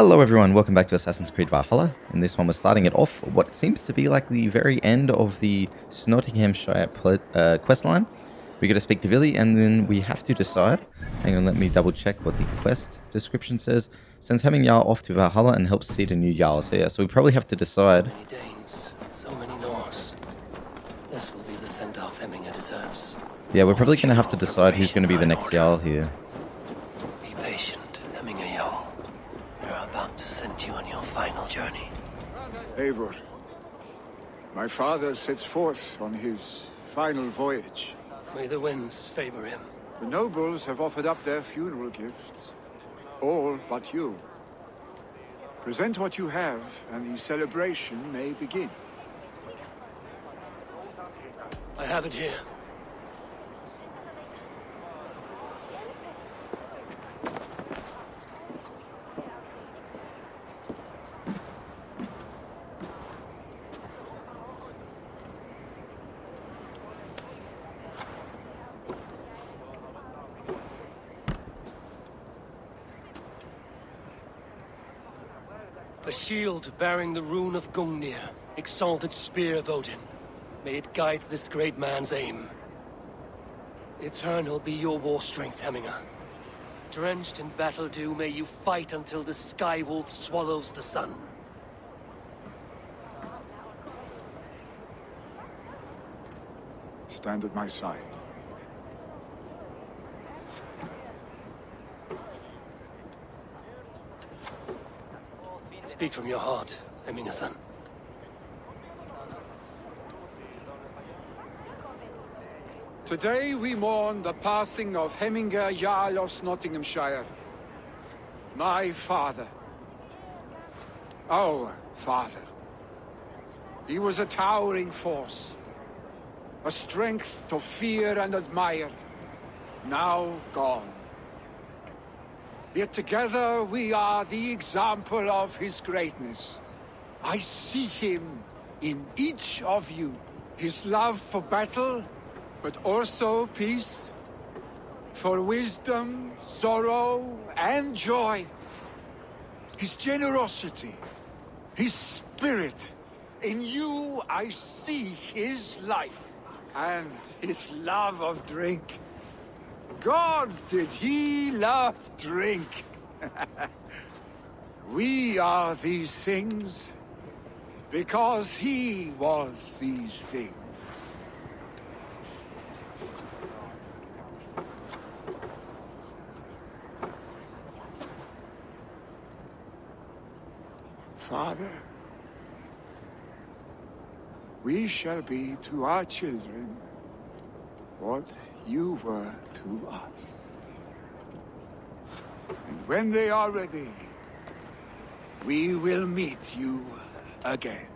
Hello everyone, welcome back to Assassin's Creed Valhalla. In this one we're starting it off what seems to be like the very end of the Nottinghamshire questline. We get to speak to Billy and then we have to decide. Hang on, let me double check what the quest description says. Sends Hemming Jarl off to Valhalla and helps seed a new Jarl. So yeah, so we probably have to decide. So many Danes, so many Norse. This will be the send-off Hemminger deserves. Yeah, we're probably going to have to decide who's going to be the next Jarl here. Be patient, Hemminger Jarl. We're about to send you on your final journey. Eivor, my father sets forth on his final voyage. May the winds favor him. The nobles have offered up their funeral gifts. All but you. Present what you have, and the celebration may begin. I have it here. A shield bearing the rune of Gungnir, exalted spear of Odin. May it guide this great man's aim. Eternal be your war strength, Hemminger. Drenched in battle dew, may you fight until the sky wolf swallows the sun. Stand at my side. Speak from your heart, Hemminger-son. Today we mourn the passing of Hemminger Jarl of Nottinghamshire. My father. Our father. He was a towering force. A strength to fear and admire. Now gone. Yet together we are the example of his greatness. I see him in each of you. His love for battle, but also peace. For wisdom, sorrow, and joy. His generosity, his spirit. In you I see his life, and his love of drink. Gods, did he love drink! We are these things because he was these things. Father, we shall be to our children what you were to us. And when they are ready, we will meet you again.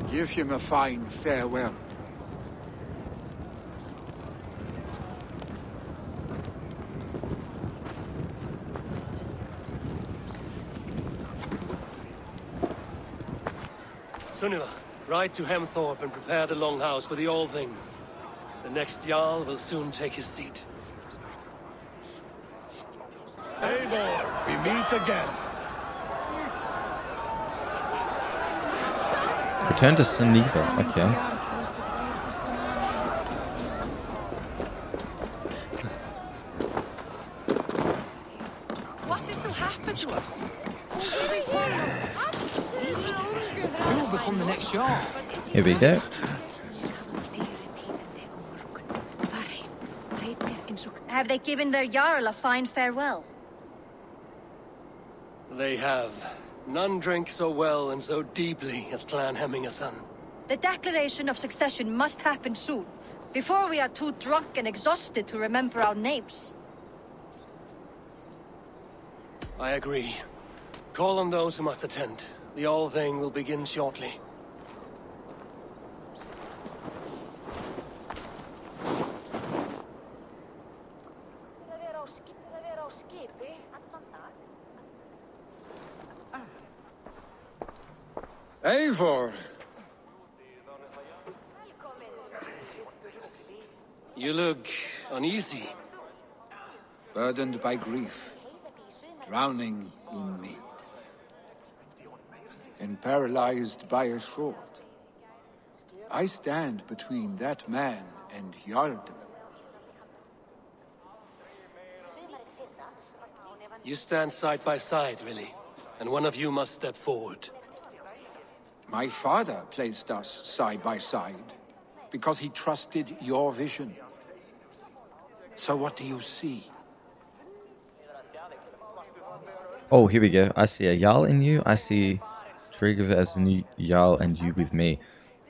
Give him a fine farewell. Sunniva, ride to Hemthorpe and prepare the Longhouse for the All-Thing. The next Jarl will soon take his seat. Eivor, we meet again. Return to Sunniva, okay. What is to happen to us? Who do we follow? Who will become the next Jarl? Here we go. Have they given their Jarl a fine farewell? They have. None drink so well and so deeply as Clan Hemmingason. The declaration of succession must happen soon, before we are too drunk and exhausted to remember our names. I agree. Call on those who must attend. The All Thing will begin shortly. Eivor! You look uneasy. Burdened by grief, drowning in mead, and paralyzed by a sword. I stand between that man and Jarldom. You stand side by side, really, and one of you must step forward. My father placed us side by side because he trusted your vision. So what do you see? Oh, here we go. I see a Jarl in you. I see Trigger as a new Jarl and you with me.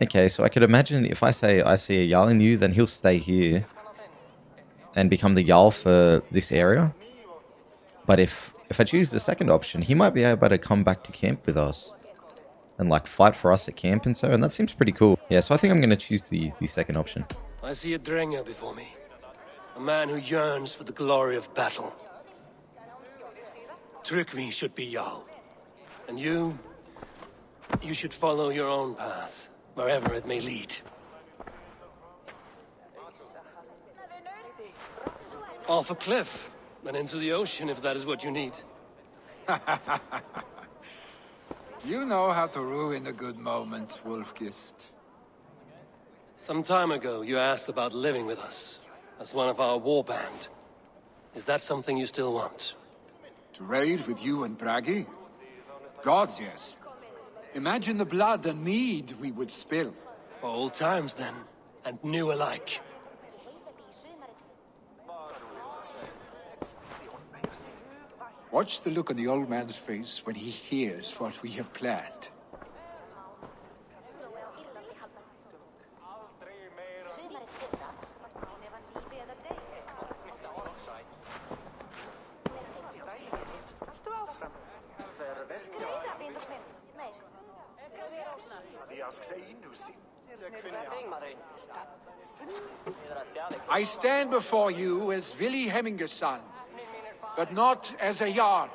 Okay, so I could imagine if I say I see a Jarl in you, then he'll stay here and become the Jarl for this area. But if I choose the second option, he might be able to come back to camp with us and like fight for us at camp and so, and that seems pretty cool. Yeah, so I think I'm going to choose the second option. I see a Drenger before me. A man who yearns for the glory of battle. Tryggvi should be Jarl. And you should follow your own path, wherever it may lead. Off a cliff, and into the ocean if that is what you need. You know how to ruin a good moment, Wolfgist. Some time ago, you asked about living with us, as one of our warband. Is that something you still want? To raid with you and Bragi? Gods, yes. Imagine the blood and mead we would spill. For old times, then, and new alike. Watch the look on the old man's face when he hears what we have planned. I stand before you as Vili Hemmingason, but not as a Jarl.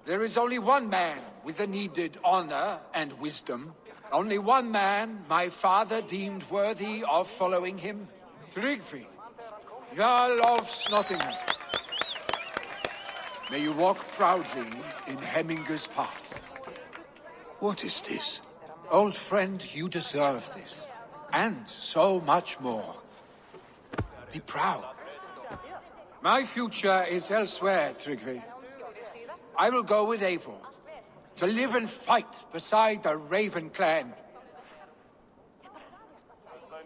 There is only one man with the needed honor and wisdom. Only one man my father deemed worthy of following him. Tryggvi, Jarl of Snottingham. May you walk proudly in Hemminga's path. What is this? Old friend, you deserve this. And so much more. Be proud. My future is elsewhere, Tryggvi. I will go with Eivor, to live and fight beside the Raven clan.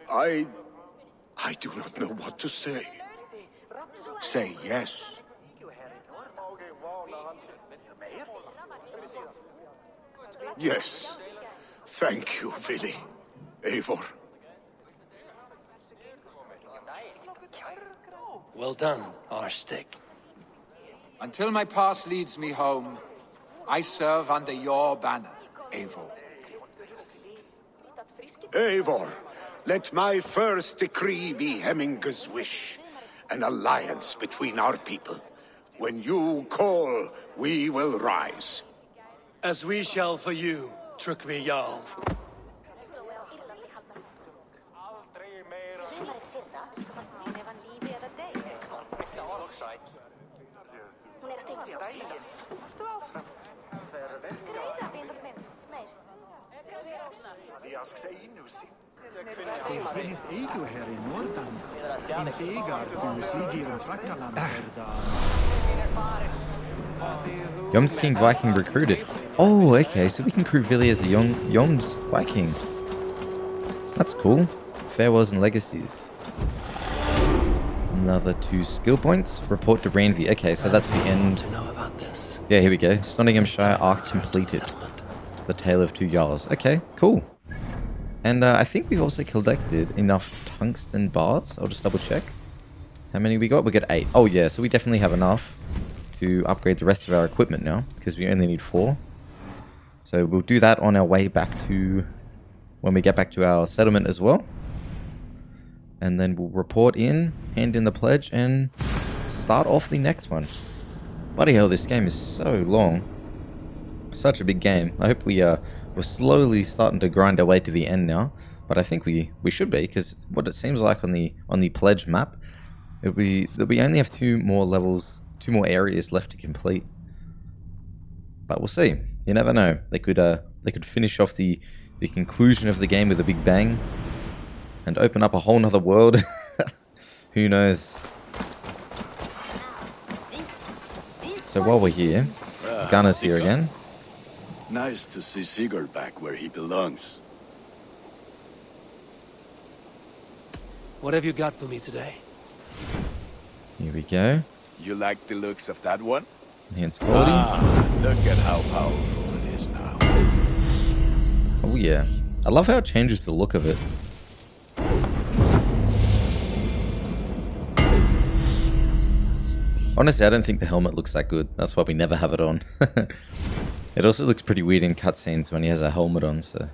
I do not know what to say. Say yes. Yes. Thank you, Vili. Eivor. Well done, Arstick. Until my path leads me home, I serve under your banner, Eivor. Eivor, let my first decree be Hemminga's wish. An alliance between our people. When you call, we will rise. As we shall for you, Tryggvi Jarl. Yom's King Viking recruited. Oh, okay, so we can recruit Vili as a Yom's Viking. That's cool. Farewells and legacies. Another 2 skill points. Report to Ranvi. Okay, so that's the end. To know about this. Yeah, here we go. Nottinghamshire arc completed. The Tale of Two Jarls. Okay, cool. And I think we've also collected enough tungsten bars. I'll just double check. How many we got? We got 8. Oh yeah, so we definitely have enough to upgrade the rest of our equipment now, because we only need 4. So we'll do that on our way back to... when we get back to our settlement as well. And then we'll report in, hand in the pledge, and start off the next one. Bloody hell, this game is so long. Such a big game. I hope we're slowly starting to grind our way to the end now. But I think we should be, because what it seems like on the pledge map, that we only have 2 more levels, 2 more areas left to complete. But we'll see. You never know. They could finish off the conclusion of the game with a big bang and open up a whole nother world. Who knows? So while we're here, Gunner's here again. Nice to see Sigurd back where he belongs. What have you got for me today? Here we go. You like the looks of that one? Enhanced quality. Look at how powerful it is now. Oh yeah. I love how it changes the look of it. Honestly, I don't think the helmet looks that good. That's why we never have it on. It also looks pretty weird in cutscenes when he has a helmet on, so...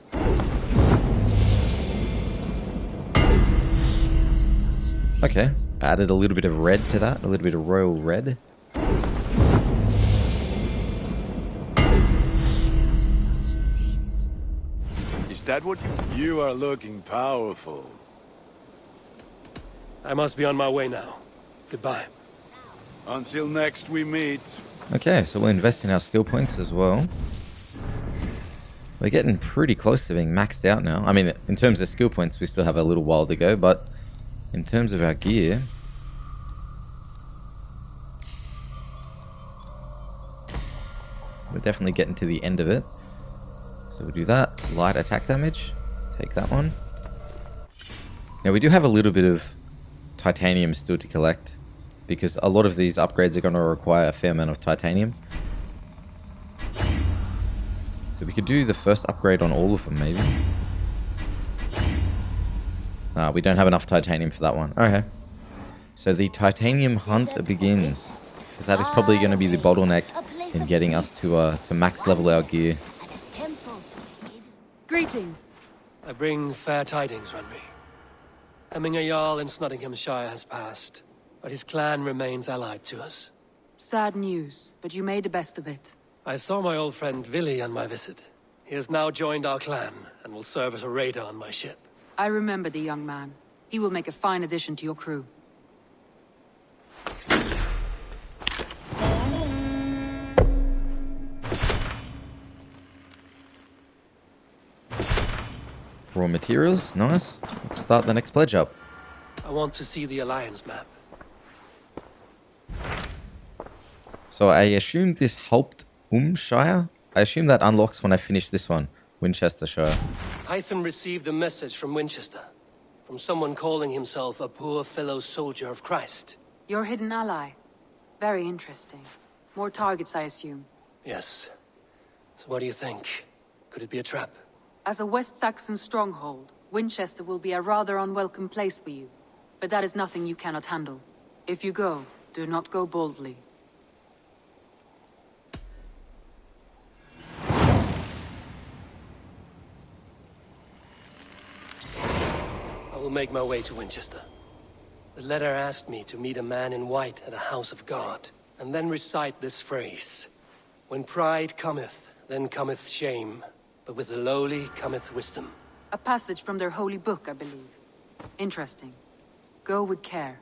Okay, added a little bit of red to that, a little bit of royal red. Is that what you are looking powerful? I must be on my way now. Goodbye. Until next we meet. Okay, so we'll invest in our skill points as well. We're getting pretty close to being maxed out now. I mean, in terms of skill points, we still have a little while to go, but in terms of our gear... we're definitely getting to the end of it. So we'll do that. Light attack damage. Take that one. Now we do have a little bit of titanium still to collect, because a lot of these upgrades are going to require a fair amount of titanium. So we could do the first upgrade on all of them, maybe. We don't have enough titanium for that one. Okay. So the titanium hunt begins, because that is probably going to be the bottleneck in getting us to max level our gear. Greetings. I bring fair tidings, Renry. Hemming a Jarl in Nottinghamshire has passed, but his clan remains allied to us. Sad news, but you made the best of it. I saw my old friend Vili on my visit. He has now joined our clan, and will serve as a raider on my ship. I remember the young man. He will make a fine addition to your crew. Raw materials, nice. Let's start the next pledge up. I want to see the Alliance map. So I assume this helped Shire? I assume that unlocks when I finish this one, Winchestershire. Hytham received a message from Wincestre, from someone calling himself a poor fellow soldier of Christ. Your hidden ally. Very interesting. More targets, I assume. Yes. So what do you think? Could it be a trap? As a West Saxon stronghold, Wincestre will be a rather unwelcome place for you. But that is nothing you cannot handle. If you go, do not go boldly. I will make my way to Winchester. The letter asked me to meet a man in white at a house of God, and then recite this phrase. When pride cometh, then cometh shame, but with the lowly cometh wisdom. A passage from their holy book, I believe. Interesting. Go with care.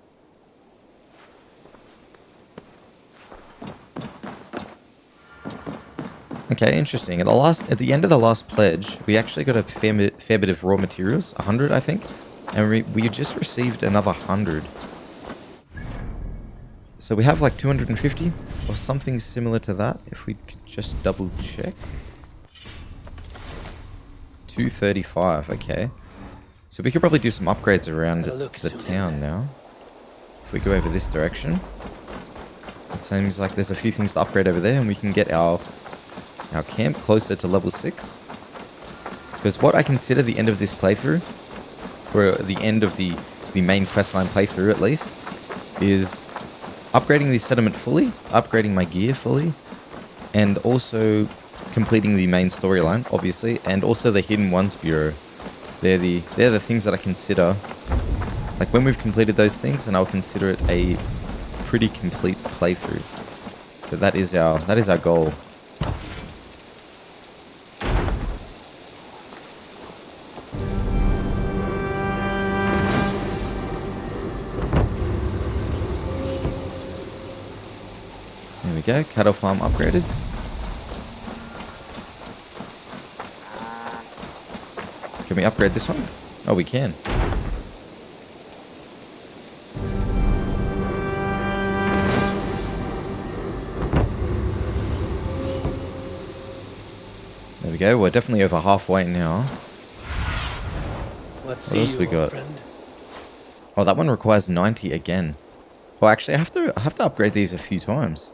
Okay, interesting. At the end of the last pledge, we actually got a fair bit of raw materials, 100 I think, and we just received another 100. So we have like 250 or something similar to that, if we could just double check. 235, okay. So we could probably do some upgrades around the town now. If we go over this direction, it seems like there's a few things to upgrade over there, and we can get our camp closer to level 6. Because what I consider the end of this playthrough, or the end of the main questline playthrough at least, is upgrading the settlement fully, upgrading my gear fully, and also completing the main storyline, obviously, and also the Hidden Ones Bureau. They're the things that I consider, like when we've completed those things, and I'll consider it a pretty complete playthrough. So that is our goal. There we go, cattle farm upgraded. Can we upgrade this one? Oh, we can. There we go, we're definitely over halfway now. What else we got? Oh, that one requires 90 again. Well, actually, I have to upgrade these a few times.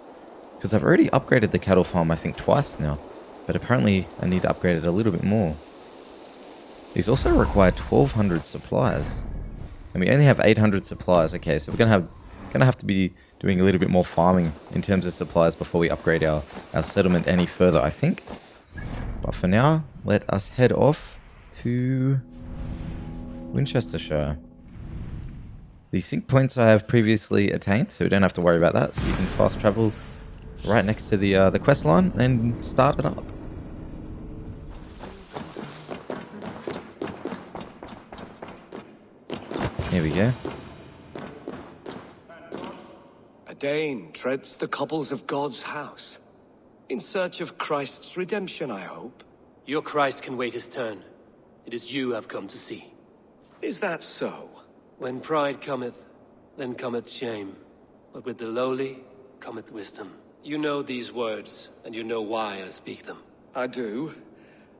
Because I've already upgraded the cattle farm, I think, twice now. But apparently, I need to upgrade it a little bit more. These also require 1,200 supplies. And we only have 800 supplies. Okay, so we're gonna have to be doing a little bit more farming in terms of supplies before we upgrade our settlement any further, I think. But for now, let us head off to Winchestershire. The sync points I have previously attained, so we don't have to worry about that. So you can fast travel right next to the quest line and start it up. Here we go. A Dane treads the cobbles of God's house. In search of Christ's redemption, I hope. Your Christ can wait his turn. It is you I've come to see. Is that so? When pride cometh, then cometh shame. But with the lowly cometh wisdom. You know these words, and you know why I speak them. I do,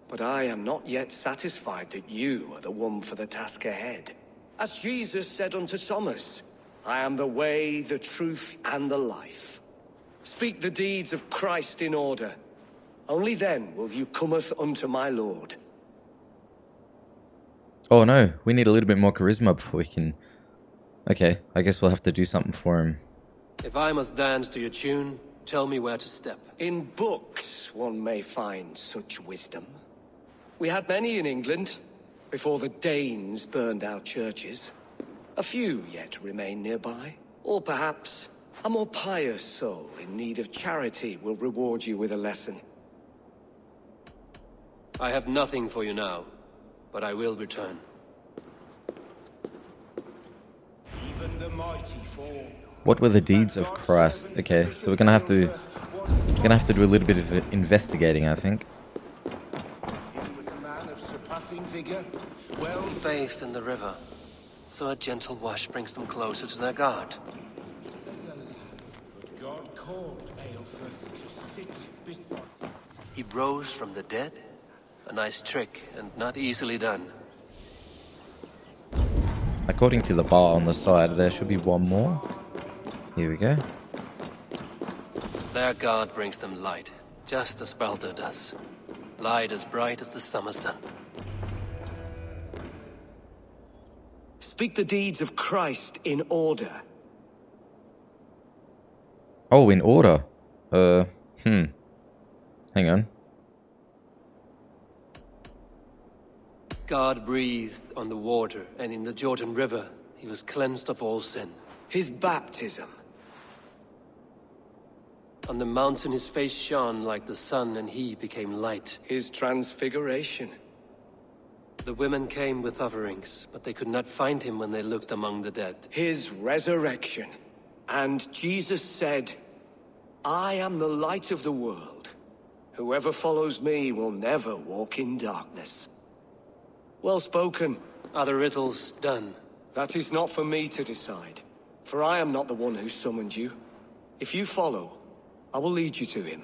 but I am not yet satisfied that you are the one for the task ahead. As Jesus said unto Thomas, I am the way, the truth, and the life. Speak the deeds of Christ in order. Only then will you cometh unto my Lord. Oh no, we need a little bit more charisma before we can... Okay, I guess we'll have to do something for him. If I must dance to your tune, tell me where to step. In books one may find such wisdom. We had many in England, before the Danes burned our churches. A few yet remain nearby. Or perhaps a more pious soul in need of charity will reward you with a lesson. I have nothing for you now, but I will return. Even the mighty fall. What were the deeds of Christ? Okay, so we're gonna have to do a little bit of investigating, I think. He was a man of surpassing vigor, well Bathed in the river, so a gentle wash brings them closer to their God. but God called Aelfred to sit beside. He rose from the dead? A nice trick, and not easily done. According to the bar on the side, there should be one more. Here we go. Their God brings them light, just as Baldur does. Light as bright as the summer sun. Speak the deeds of Christ in order. Oh, in order. Hang on. God breathed on the water, and in the Jordan River, he was cleansed of all sin. His baptism. On the mountain his face shone like the sun, and he became light. His transfiguration. The women came with offerings, but they could not find him when they looked among the dead. His resurrection. And Jesus said, I am the light of the world. Whoever follows me will never walk in darkness. Well spoken. Are the riddles done? That is not for me to decide, for I am not the one who summoned you. If you follow, I will lead you to him.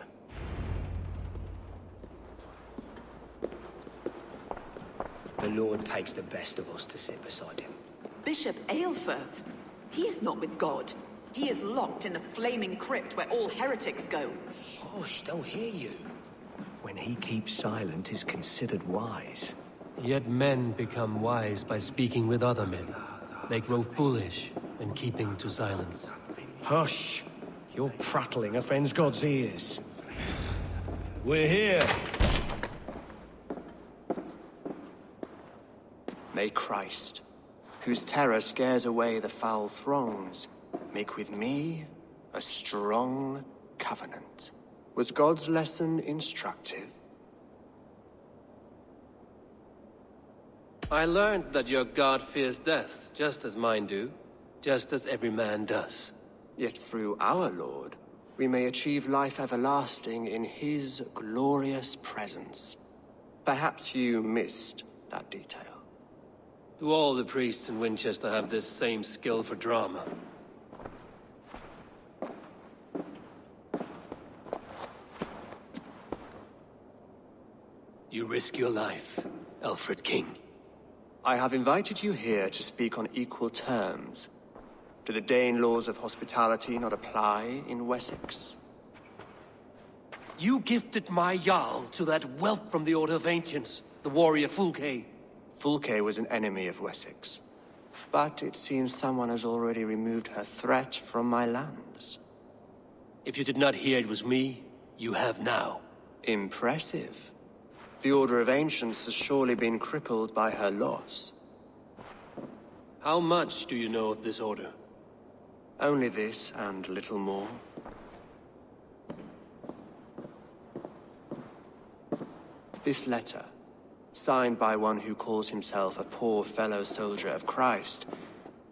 The Lord takes the best of us to sit beside him. Bishop Aelfred. He is not with God. He is locked in the flaming crypt where all heretics go. Hush, they'll hear you. When he keeps silent is considered wise. Yet men become wise by speaking with other men. They grow foolish when keeping to silence. Hush! You're prattling offends God's ears. We're here! May Christ, whose terror scares away the foul throngs, make with me a strong covenant. Was God's lesson instructive? I learned that your god fears death, just as mine do, just as every man does. Yet through our Lord, we may achieve life everlasting in his glorious presence. Perhaps you missed that detail. Do all the priests in Winchester have this same skill for drama? You risk your life, Aelfred King. I have invited you here to speak on equal terms. Do the Dane laws of hospitality not apply in Wessex? You gifted my Jarl to that whelp from the Order of Ancients, the warrior Fulke. Fulke was an enemy of Wessex. But it seems someone has already removed her threat from my lands. If you did not hear it was me, you have now. Impressive. The Order of Ancients has surely been crippled by her loss. How much do you know of this order? Only this and little more. This letter, signed by one who calls himself a poor fellow soldier of Christ,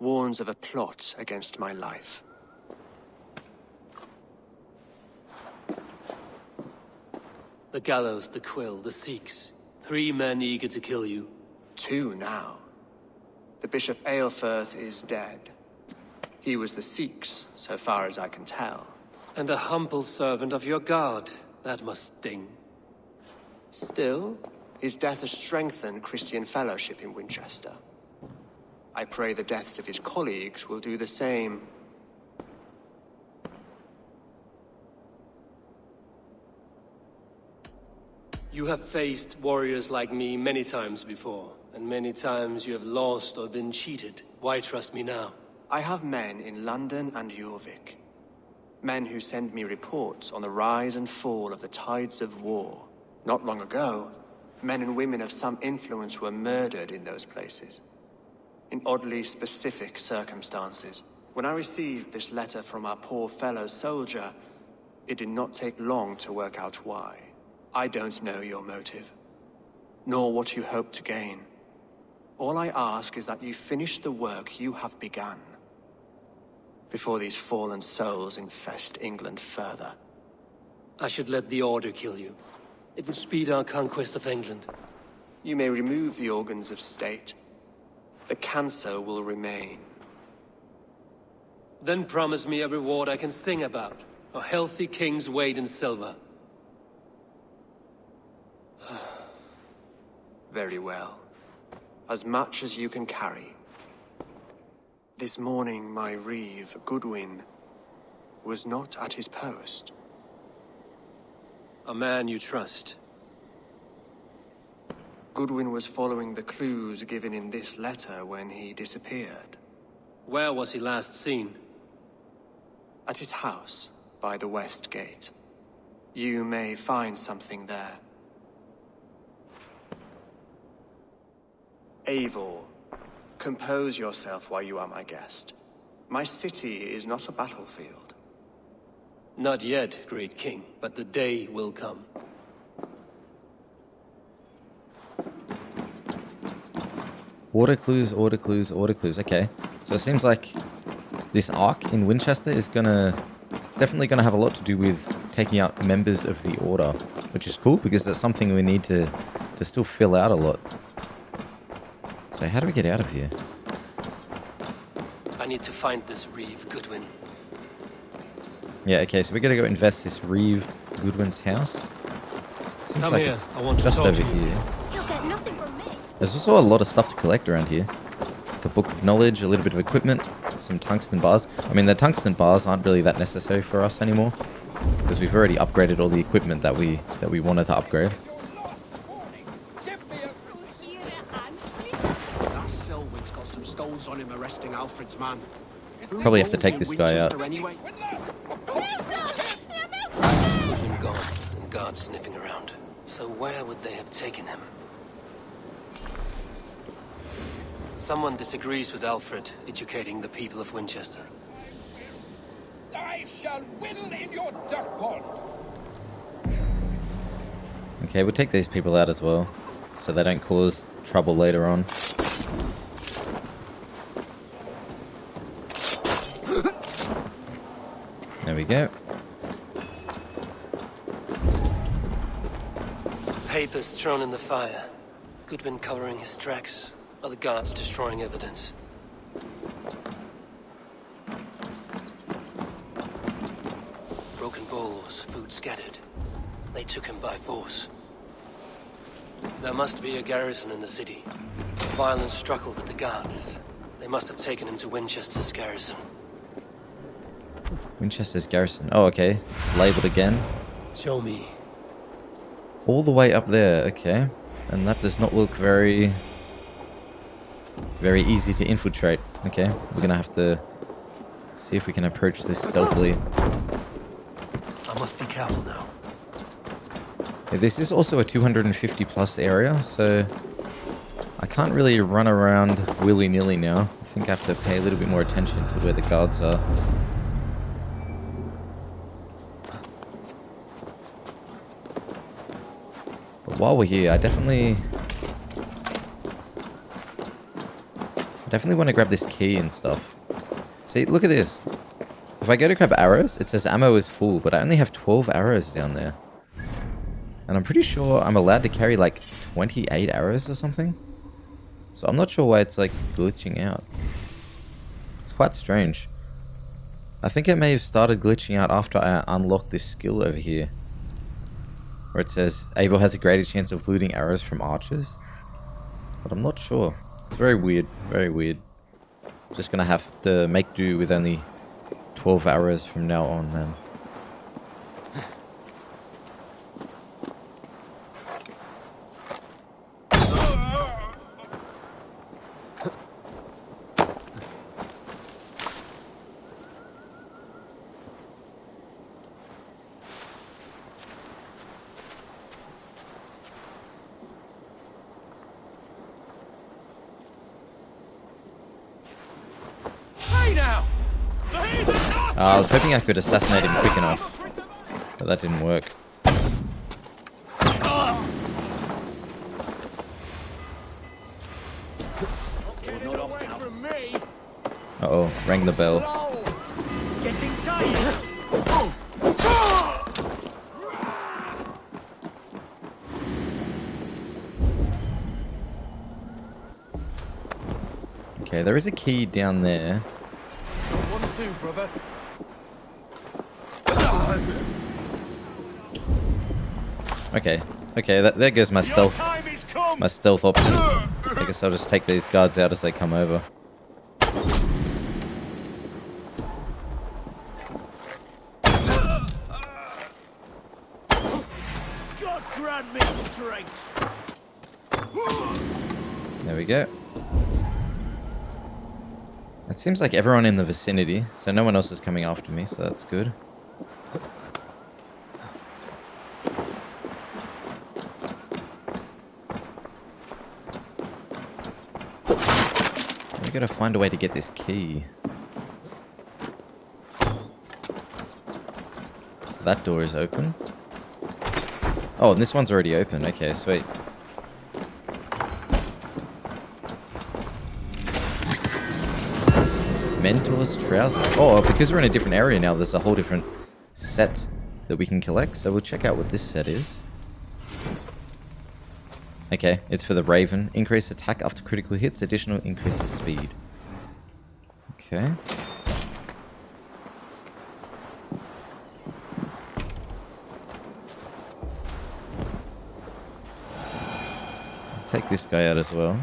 warns of a plot against my life. The gallows, the quill, the Sikhs. 3 men eager to kill you. 2 now. The Bishop Aelfred is dead. He was the Sikhs, so far as I can tell. And a humble servant of your god. That must sting. Still, his death has strengthened Christian fellowship in Winchester. I pray the deaths of his colleagues will do the same. You have faced warriors like me many times before, and many times you have lost or been cheated. Why trust me now? I have men in London and Jorvik. Men who send me reports on the rise and fall of the tides of war. Not long ago, men and women of some influence were murdered in those places. In oddly specific circumstances. When I received this letter from our poor fellow soldier, it did not take long to work out why. I don't know your motive, nor what you hope to gain. All I ask is that you finish the work you have begun, before these fallen souls infest England further. I should let the Order kill you. It would speed our conquest of England. You may remove the organs of state. The cancer will remain. Then promise me a reward I can sing about. A healthy king's weight in silver. Very well. As much as you can carry. This morning, my reeve, Goodwin, was not at his post. A man you trust. Goodwin was following the clues given in this letter when he disappeared. Where was he last seen? At his house, by the west gate. You may find something there. Eivor, compose yourself while you are my guest. My city is not a battlefield. Not yet, great king, but the day will come. Order clues, order clues, order clues. Okay, so it seems like this arc in Winchester is definitely gonna have a lot to do with taking out members of the Order, which is cool because that's something we need to still fill out a lot. So how do we get out of here? I need to find this reeve, Goodwin. Yeah, okay, so we gotta go invest this reeve Goodwin's house. Seems Come like here, it's I want to just talk over to you. here. You'll get nothing from me. There's also a lot of stuff to collect around here. Like a book of knowledge, a little bit of equipment, some tungsten bars. I mean, the tungsten bars aren't really that necessary for us anymore, because we've already upgraded all the equipment that we wanted to upgrade. That Selwyn's got some stones on him arresting Alfred's man. Probably have to take this guy out. Goodwin gone, and guards sniffing around. So where would they have taken him? Someone disagrees with Alfred educating the people of Winchester. I shall whittle in your duck pond. Okay, we'll take these people out as well, so they don't cause trouble later on. There we go. Papers thrown in the fire. Goodwin covering his tracks. Other guards destroying evidence. Broken bowls, food scattered. They took him by force. There must be a garrison in the city. Violent struggle with the guards. They must have taken him to Winchester's garrison. Winchester's garrison. Oh, okay. It's labeled again. Show me. All the way up there. Okay. And that does not look very easy to infiltrate. Okay. We're gonna have to see if we can approach this stealthily. I must be careful now. Yeah, this is also a 250 plus area, so I can't really run around willy-nilly now. I think I have to pay a little bit more attention to where the guards are. But while we're here, I definitely want to grab this key and stuff. See, look at this. If I go to grab arrows, it says ammo is full, but I only have 12 arrows down there. And I'm pretty sure I'm allowed to carry like 28 arrows or something. So I'm not sure why it's like glitching out. It's quite strange. I think it may have started glitching out after I unlocked this skill over here, where it says Eivor has a greater chance of looting arrows from archers. But I'm not sure. It's very weird, very weird. Just gonna have to make do with only 12 arrows from now on then. I was hoping I could assassinate him quick enough, but that didn't work. Uh-oh, rang the bell. Getting tight. Okay, there is a key down there. 1-2, brother. Okay, there goes my stealth option. I guess I'll just take these guards out as they come over. God grant me strength. There we go. It seems like everyone in the vicinity, so no one else is coming after me, so that's good. We gotta find a way to get this key. So that door is open. Oh, and this one's already open. Okay, sweet. Mentor's trousers. Oh, because we're in a different area now, there's a whole different set that we can collect. So we'll check out what this set is. Okay, it's for the Raven. Increase attack after critical hits, additional increase to speed. Okay. I'll take this guy out as well.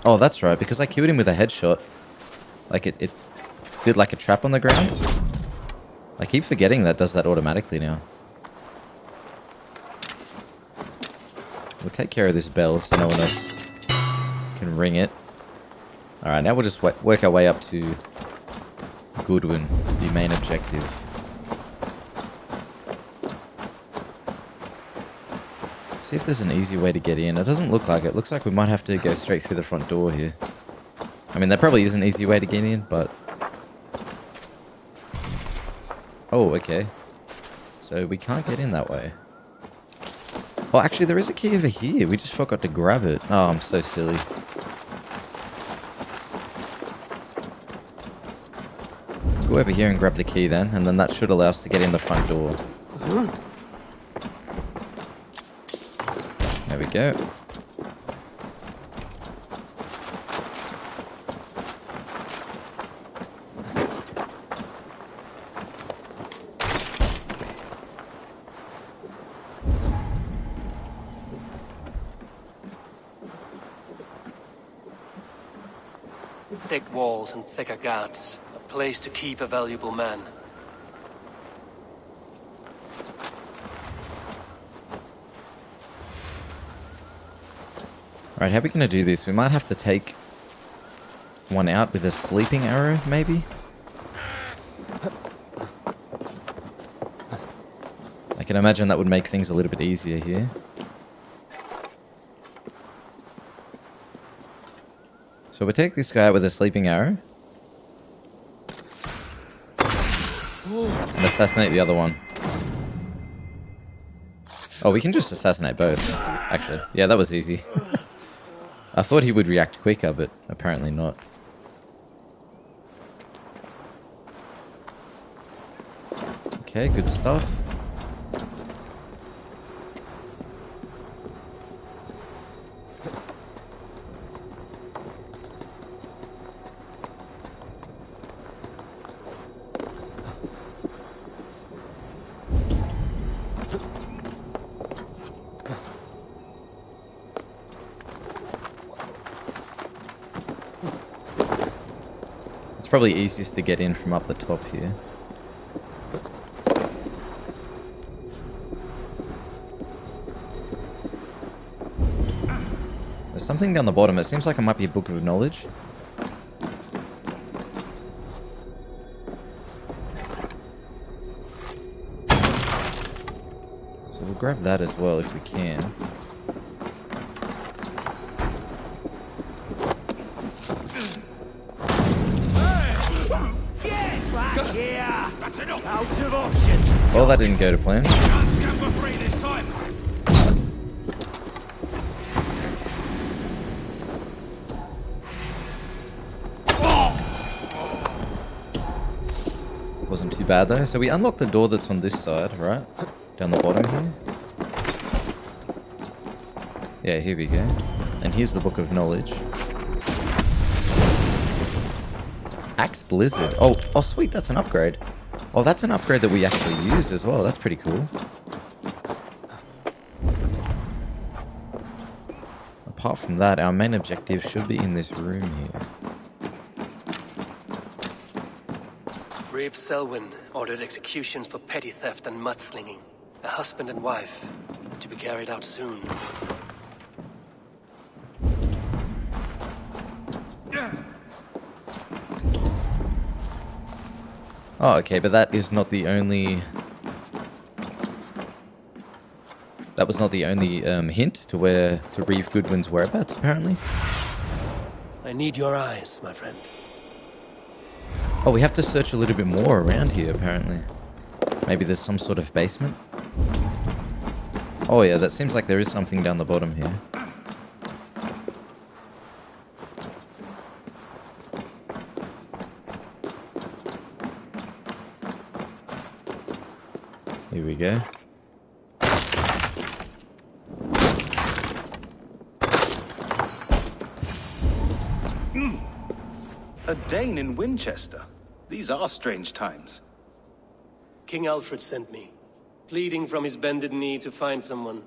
Oh, that's right, because I killed him with a headshot. Like, it did like a trap on the ground. I keep forgetting that does that automatically now. We'll take care of this bell so no one else can ring it. Alright, now we'll just work our way up to Goodwin, the main objective. See if there's an easy way to get in. It doesn't look like it. Looks like we might have to go straight through the front door here. I mean, there probably is an easy way to get in, but... Oh, okay. So we can't get in that way. Oh, actually, there is a key over here. We just forgot to grab it. Oh, I'm so silly. Go over here and grab the key then, and then that should allow us to get in the front door. There we go. Thick walls and thicker guards. A place to keep a valuable man. Alright, how are we going to do this? We might have to take one out with a sleeping arrow, maybe? I can imagine that would make things a little bit easier here. So we'll take this guy out with a sleeping arrow. And assassinate the other one. Oh, we can just assassinate both, actually. Yeah, that was easy. I thought he would react quicker, but apparently not. Okay, good stuff. It's probably easiest to get in from up the top here. There's something down the bottom. It seems like it might be a book of knowledge. So we'll grab that as well if we can. Well, that didn't go to plan. Wasn't too bad though. So we unlocked the door that's on this side, right? Down the bottom here. Yeah, here we go. And here's the Book of Knowledge. Axe Blizzard. Oh, sweet, that's an upgrade. Oh, that's an upgrade that we actually use as well. That's pretty cool. Apart from that, our main objective should be in this room here. Brave Selwyn ordered executions for petty theft and mudslinging. A husband and wife, to be carried out soon. Oh, okay, but that is not the only... That was not the only hint to Reeve Goodwin's whereabouts, apparently. I need your eyes, my friend. Oh, we have to search a little bit more around here, apparently. Maybe there's some sort of basement? Oh yeah, that seems like there is something down the bottom here. Here we go. A Dane in Wincestre. These are strange times. King Aelfred sent me, pleading from his bended knee to find someone.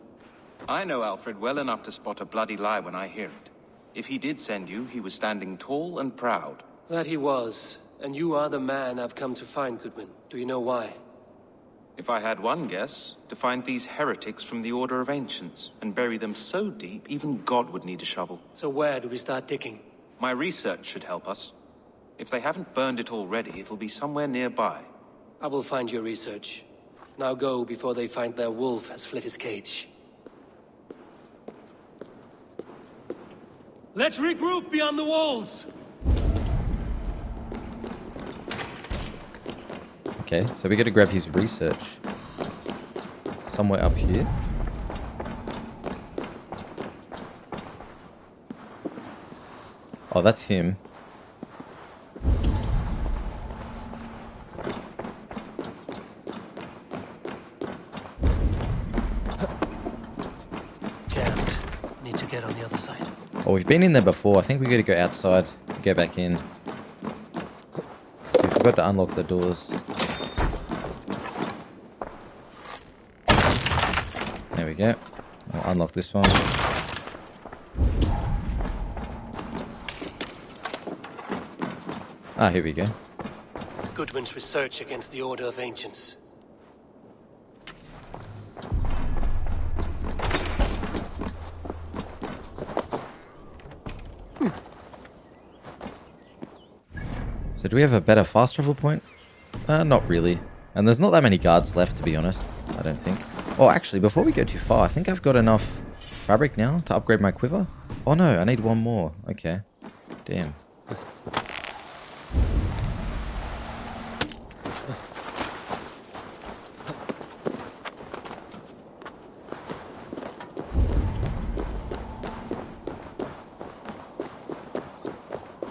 I know Alfred well enough to spot a bloody lie when I hear it. If he did send you, he was standing tall and proud. That he was. And you are the man I've come to find, Goodwin. Do you know why? If I had one guess, to find these heretics from the Order of Ancients, and bury them so deep, even God would need a shovel. So where do we start digging? My research should help us. If they haven't burned it already, it'll be somewhere nearby. I will find your research. Now go before they find their wolf has fled his cage. Let's regroup beyond the walls! Okay, so we gotta grab his research. Somewhere up here. Oh, that's him. Jammed. Need to get on the other side. Oh, we've been in there before. I think we gotta go outside to go back in. 'Cause we forgot to unlock the doors. There we go. I'll unlock this one. Ah, here we go. Goodwin's research against the Order of Ancients. So do we have a better fast travel point? Not really. And there's not that many guards left, to be honest. I don't think. Oh, actually, before we go too far, I think I've got enough fabric now to upgrade my quiver. Oh no, I need one more. Okay. Damn.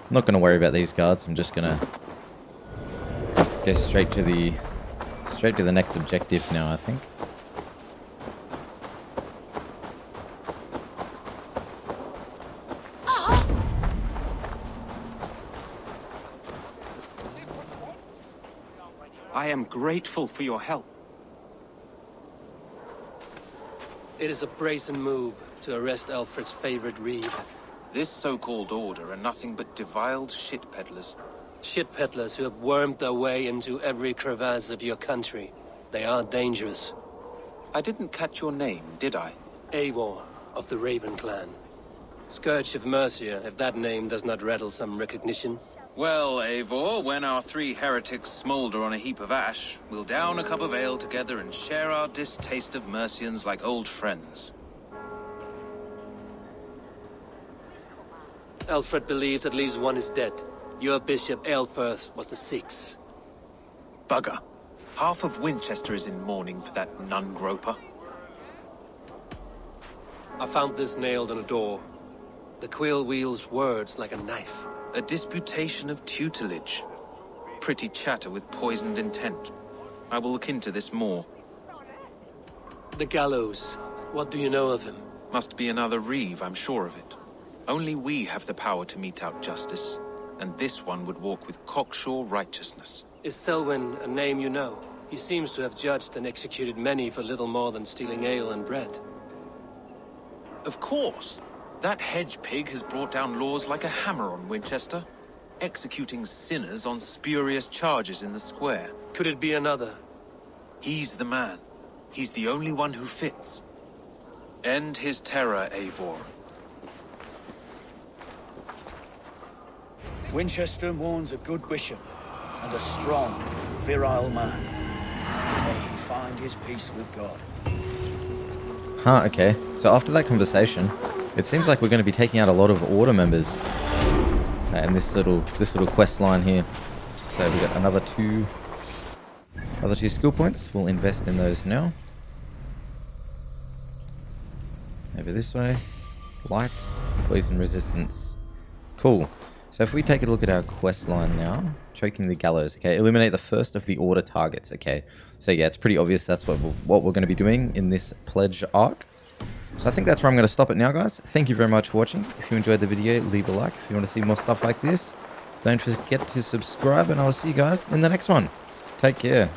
I'm not going to worry about these guards. I'm just going to go straight to the next objective now, I think. I am grateful for your help. It is a brazen move to arrest Aelfred's favorite reeve. This so-called order are nothing but deviled shit peddlers. Shit peddlers who have wormed their way into every crevasse of your country. They are dangerous. I didn't catch your name, did I? Eivor, of the Raven clan. Scourge of Mercia, if that name does not rattle some recognition. Well, Eivor, when our three heretics smolder on a heap of ash, we'll down a cup of ale together and share our distaste of Mercians like old friends. Aelfred believes at least one is dead. Your bishop, Aelfred, was the sixth. Bugger. Half of Wincestre is in mourning for that nun-groper. I found this nailed on a door. The quill wields words like a knife. A disputation of tutelage. Pretty chatter with poisoned intent. I will look into this more. The gallows. What do you know of him? Must be another reeve, I'm sure of it. Only we have the power to mete out justice, and this one would walk with cocksure righteousness. Is Selwyn a name you know? He seems to have judged and executed many for little more than stealing ale and bread. Of course. That hedge pig has brought down laws like a hammer on Wincestre, executing sinners on spurious charges in the square. Could it be another? He's the man. He's the only one who fits. End his terror, Eivor. Wincestre mourns a good bishop and a strong, virile man. May he find his peace with God. Huh, okay. So after that conversation, it seems like we're going to be taking out a lot of Order members. And this little quest line here. So we've got another two skill points. We'll invest in those now. Over this way. Light, poison resistance. Cool. So if we take a look at our quest line now, choking the gallows. Okay, eliminate the first of the Order targets. Okay, so yeah, it's pretty obvious that's what we're going to be doing in this pledge arc. So I think that's where I'm going to stop it now, guys. Thank you very much for watching. If you enjoyed the video, leave a like. If you want to see more stuff like this, don't forget to subscribe, and I'll see you guys in the next one. Take care.